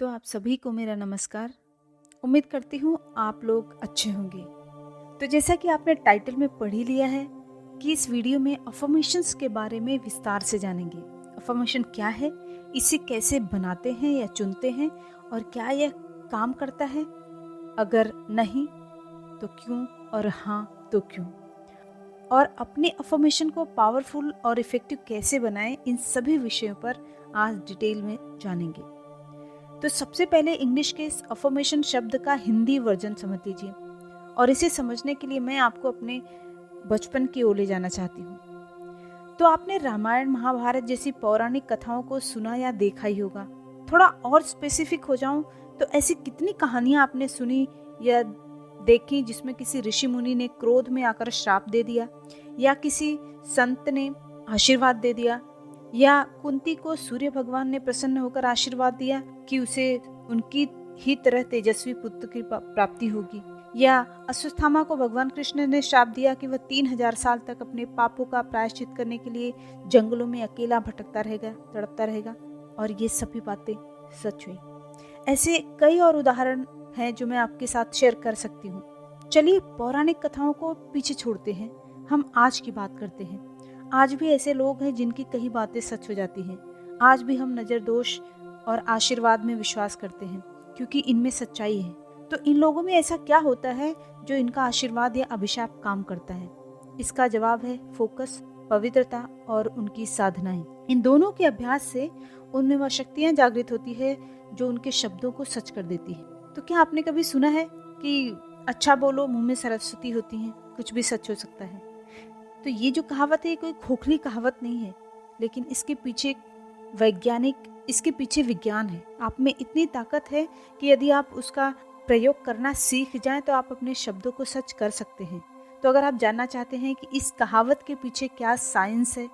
तो आप सभी को मेरा नमस्कार। उम्मीद करती हूँ आप लोग अच्छे होंगे। तो जैसा कि आपने टाइटल में पढ़ ही लिया है कि इस वीडियो में अफर्मेशंस के बारे में विस्तार से जानेंगे। अफर्मेशन क्या है, इसे कैसे बनाते हैं या चुनते हैं और क्या यह काम करता है? अगर नहीं तो क्यों, और हाँ तो क्यों? और अपने अफर्मेशन को पावरफुल और इफ़ेक्टिव कैसे बनाएं, इन सभी विषयों पर आज डिटेल में जानेंगे। तो सबसे पहले इंग्लिश के इस अफर्मेशन शब्द का हिंदी वर्जन समझ लीजिए, और इसे समझने के लिए मैं आपको अपने बचपन की ओर ले जाना चाहती हूँ। तो आपने रामायण महाभारत जैसी पौराणिक कथाओं को सुना या देखा ही होगा। थोड़ा और स्पेसिफिक हो जाऊं तो ऐसी कितनी कहानियां आपने सुनी या देखी जिसमें किसी ऋषि मुनि ने क्रोध में आकर श्राप दे दिया, या किसी संत ने आशीर्वाद दे दिया, या कुंती को सूर्य भगवान ने प्रसन्न होकर आशीर्वाद दिया कि उसे उनकी ही तरह तेजस्वी पुत्र की प्राप्ति होगी, या अश्वत्थामा को भगवान कृष्ण ने श्राप दिया कि वह 3000 साल तक अपने पापों का प्रायश्चित करने के लिए जंगलों में अकेला भटकता रहेगा, तड़पता रहेगा। और ये सभी बातें सच हुई। ऐसे कई और उदाहरण हैं जो मैं आपके साथ शेयर कर सकती हूँ। चलिए पौराणिक कथाओं को पीछे छोड़ते हैं, हम आज की बात करते हैं। आज भी ऐसे लोग हैं जिनकी कई बातें सच हो जाती हैं। आज भी हम नजर दोष और आशीर्वाद में विश्वास करते हैं क्योंकि इनमें सच्चाई है। तो इन लोगों में ऐसा क्या होता है जो इनका आशीर्वाद या अभिशाप काम करता है? इसका जवाब है फोकस, पवित्रता और उनकी साधनाएं। इन दोनों के अभ्यास से उनमें वह शक्तियां जागृत होती है जो उनके शब्दों को सच कर देती है। तो क्या आपने कभी सुना है कि अच्छा बोलो मुंह में सरस्वती होती है, कुछ भी सच हो सकता है? तो ये जो कहावत है, ये कोई खोखली कहावत नहीं है, लेकिन इसके पीछे विज्ञान है। आप में इतनी ताकत है कि यदि आप उसका प्रयोग करना सीख जाएं तो आप अपने शब्दों को सच कर सकते हैं। तो अगर आप जानना चाहते हैं कि इस कहावत के पीछे क्या साइंस है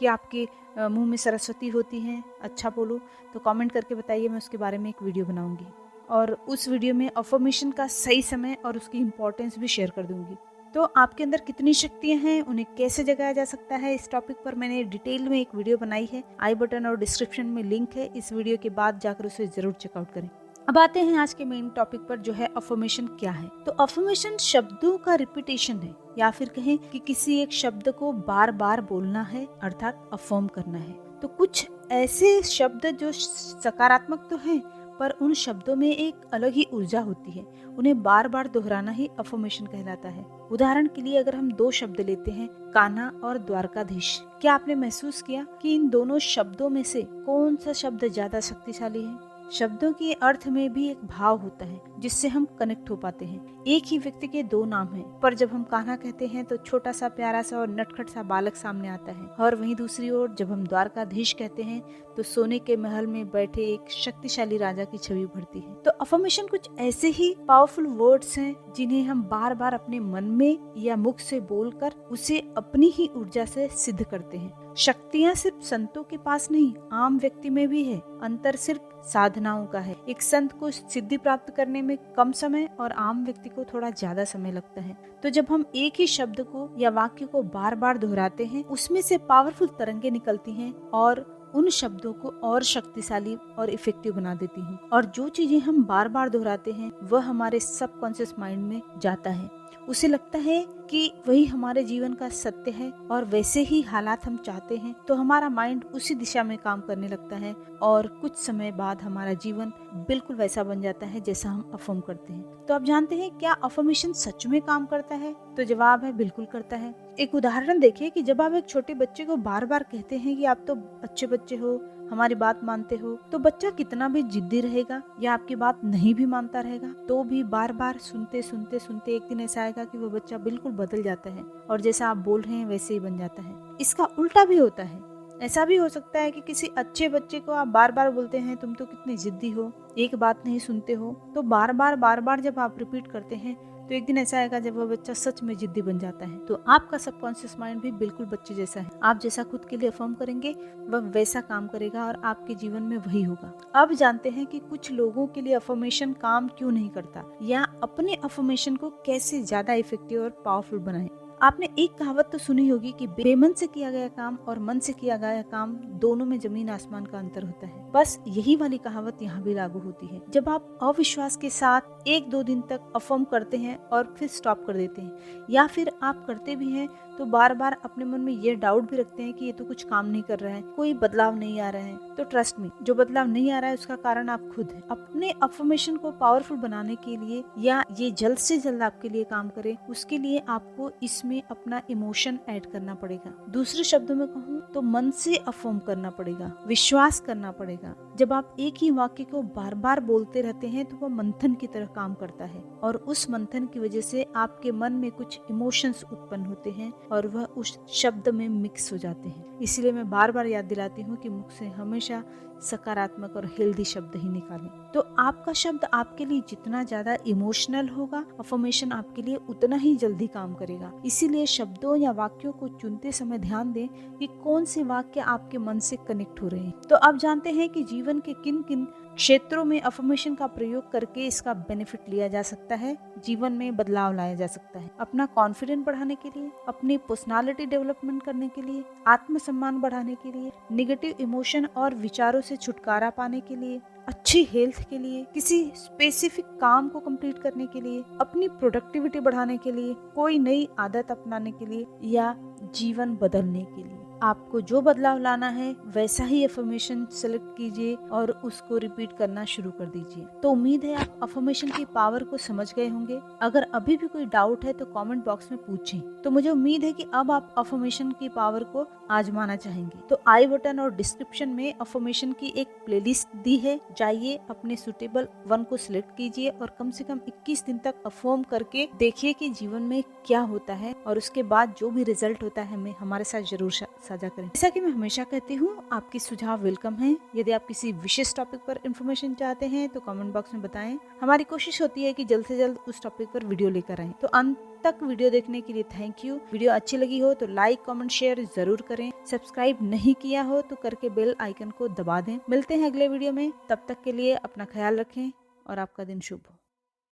कि आपके मुंह में सरस्वती होती हैं, अच्छा बोलो, तो कमेंट करके बताइए, मैं उसके बारे में एक वीडियो बनाऊंगी और उस वीडियो में अफर्मेशन का सही समय और उसकी इम्पोर्टेंस भी शेयर कर दूंगी। तो आपके अंदर कितनी शक्तियां हैं, उन्हें कैसे जगाया जा सकता है, इस टॉपिक पर मैंने डिटेल में एक वीडियो बनाई है। आई बटन और डिस्क्रिप्शन में लिंक है, इस वीडियो के बाद जाकर उसे जरूर चेकआउट करें। अब आते हैं आज के मेन टॉपिक पर, जो है अफर्मेशन क्या है। तो अफर्मेशन शब्दों का रिपीटेशन है, या फिर कहें कि किसी एक शब्द को बार बार बोलना है, अर्थात अफर्म करना है। तो कुछ ऐसे शब्द जो सकारात्मक तो हैं, पर उन शब्दों में एक अलग ही ऊर्जा होती है, उन्हें बार बार दोहराना ही अफर्मेशन कहलाता है। उदाहरण के लिए अगर हम दो शब्द लेते हैं, कान्हा और द्वारकाधीश, क्या आपने महसूस किया कि इन दोनों शब्दों में से कौन सा शब्द ज्यादा शक्तिशाली है? शब्दों के अर्थ में भी एक भाव होता है जिससे हम कनेक्ट हो पाते हैं। एक ही व्यक्ति के दो नाम हैं, पर जब हम कान्हा कहते हैं तो छोटा सा प्यारा सा और नटखट सा बालक सामने आता है, और वहीं दूसरी ओर जब हम द्वारकाधीश कहते हैं तो सोने के महल में बैठे एक शक्तिशाली राजा की छवि भरती है। तो अफर्मेशन कुछ ऐसे ही पावरफुल वर्ड्स हैं जिन्हें हम बार बार अपने मन में या मुख से बोलकर उसे अपनी ही ऊर्जा से सिद्ध करते हैं। शक्तियाँ सिर्फ संतों के पास नहीं, आम व्यक्ति में भी है। अंतर सिर्फ साधनाओं का है। एक संत को सिद्धि प्राप्त करने में कम समय और आम व्यक्ति को थोड़ा ज्यादा समय लगता है। तो जब हम एक ही शब्द को या वाक्य को बार बार दोहराते हैं, उसमें से पावरफुल तरंगे निकलती हैं और उन शब्दों को और शक्तिशाली और इफेक्टिव बना देती हैं। और जो चीजें हम बार बार दोहराते हैं वह हमारे सबकॉन्शियस माइंड में जाता है। उसे लगता है कि वही हमारे जीवन का सत्य है और वैसे ही हालात हम चाहते हैं, तो हमारा माइंड उसी दिशा में काम करने लगता है और कुछ समय बाद हमारा जीवन बिल्कुल वैसा बन जाता है जैसा हम अफर्म करते हैं। तो आप जानते हैं क्या अफर्मेशन सच में काम करता है? तो जवाब है बिल्कुल करता है। एक उदाहरण देखिए कि जब आप एक छोटे बच्चे को बार बार कहते हैं कि आप तो अच्छे बच्चे हो, हमारी बात मानते हो, तो बच्चा कितना भी जिद्दी रहेगा या आपकी बात नहीं भी मानता रहेगा, तो भी बार बार सुनते सुनते सुनते एक दिन ऐसा आएगा कि वो बच्चा बिल्कुल बदल जाता है और जैसा आप बोल रहे हैं वैसे ही बन जाता है। इसका उल्टा भी होता है। ऐसा भी हो सकता है कि किसी अच्छे बच्चे को आप बार बार बोलते हैं तुम तो कितनी जिद्दी हो, एक बात नहीं सुनते हो, तो बार बार जब आप रिपीट करते हैं तो एक दिन ऐसा आएगा जब वह बच्चा सच में जिद्दी बन जाता है। तो आपका सबकॉन्शियस माइंड भी बिल्कुल बच्चे जैसा है। आप जैसा खुद के लिए अफर्म करेंगे वह वैसा काम करेगा और आपके जीवन में वही होगा। अब जानते हैं कि कुछ लोगों के लिए अफर्मेशन काम क्यों नहीं करता, या अपने अफर्मेशन को कैसे ज्यादा इफेक्टिव और पावरफुल बनाएं। आपने एक कहावत तो सुनी होगी कि बेमन से किया गया काम और मन से किया गया काम दोनों में जमीन आसमान का अंतर होता है। बस यही वाली कहावत यहाँ भी लागू होती है। जब आप अविश्वास के साथ 1-2 दिन तक अफर्म करते हैं और फिर स्टॉप कर देते हैं, या फिर आप करते भी हैं तो बार बार अपने मन में ये डाउट भी रखते हैं कि ये तो कुछ काम नहीं कर रहा है, कोई बदलाव नहीं आ रहा है, तो ट्रस्ट मी, जो बदलाव नहीं आ रहा है उसका कारण आप खुद हैं। अपने अफर्मेशन को पावरफुल बनाने के लिए या ये जल्द से जल्द आपके लिए काम करे, उसके लिए आपको इसमें अपना इमोशन ऐड करना पड़ेगा। दूसरे शब्दों में कहूँ तो मन से अफर्म करना पड़ेगा, विश्वास करना पड़ेगा। जब आप एक ही वाक्य को बार बार बोलते रहते हैं तो वह मंथन की तरह काम करता है, और उस मंथन की वजह से आपके मन में कुछ इमोशंस उत्पन्न होते हैं और वह उस शब्द में मिक्स हो जाते हैं। इसलिए मैं बार बार याद दिलाती हूँ कि मुख से हमेशा सकारात्मक और हेल्दी शब्द ही निकालें। तो आपका शब्द आपके लिए जितना ज्यादा इमोशनल होगा, अफर्मेशन आपके लिए उतना ही जल्दी काम करेगा। इसीलिए शब्दों या वाक्यों को चुनते समय ध्यान दें कि कौन से वाक्य आपके मन से कनेक्ट हो रहे हैं। तो आप जानते हैं कि जीवन के किन किन क्षेत्रों में अफर्मेशन का प्रयोग करके इसका बेनिफिट लिया जा सकता है, जीवन में बदलाव लाया जा सकता है। अपना कॉन्फिडेंस बढ़ाने के लिए, अपनी पर्सनालिटी डेवलपमेंट करने के लिए, आत्मसम्मान बढ़ाने के लिए, निगेटिव इमोशन और विचारों से छुटकारा पाने के लिए, अच्छी हेल्थ के लिए, किसी स्पेसिफिक काम को कंप्लीट करने के लिए, अपनी प्रोडक्टिविटी बढ़ाने के लिए, कोई नई आदत अपनाने के लिए, या जीवन बदलने के लिए। आपको जो बदलाव लाना है वैसा ही अफर्मेशन सेलेक्ट कीजिए और उसको रिपीट करना शुरू कर दीजिए। तो उम्मीद है आप अफर्मेशन की पावर को समझ गए होंगे। अगर अभी भी कोई डाउट है तो कमेंट बॉक्स में पूछें। तो मुझे उम्मीद है कि अब आप अफर्मेशन की पावर को आजमाना चाहेंगे। तो आई बटन और डिस्क्रिप्शन में अफर्मेशन की एक प्लेलिस्ट दी है, जाइए अपने सुटेबल वन को सिलेक्ट कीजिए और कम से कम 21 दिन तक अफर्म करके देखिए कि जीवन में क्या होता है, और उसके बाद जो भी रिजल्ट होता है हमें हमारे साथ जरूर साझा करें। जैसा कि मैं हमेशा कहती हूँ, आपकी सुझाव वेलकम है। यदि आप किसी विशेष टॉपिक पर इन्फॉर्मेशन चाहते हैं तो कमेंट बॉक्स में बताएं। हमारी कोशिश होती है कि जल्द से जल्द उस टॉपिक पर वीडियो लेकर आएं। तो अंत तक वीडियो देखने के लिए थैंक यू। वीडियो अच्छी लगी हो तो लाइक, कमेंट, शेयर जरूर करें। सब्सक्राइब नहीं किया हो तो करके बेल आइकन को दबा दें। मिलते हैं अगले वीडियो में, तब तक के लिए अपना ख्याल रखें और आपका दिन शुभ हो।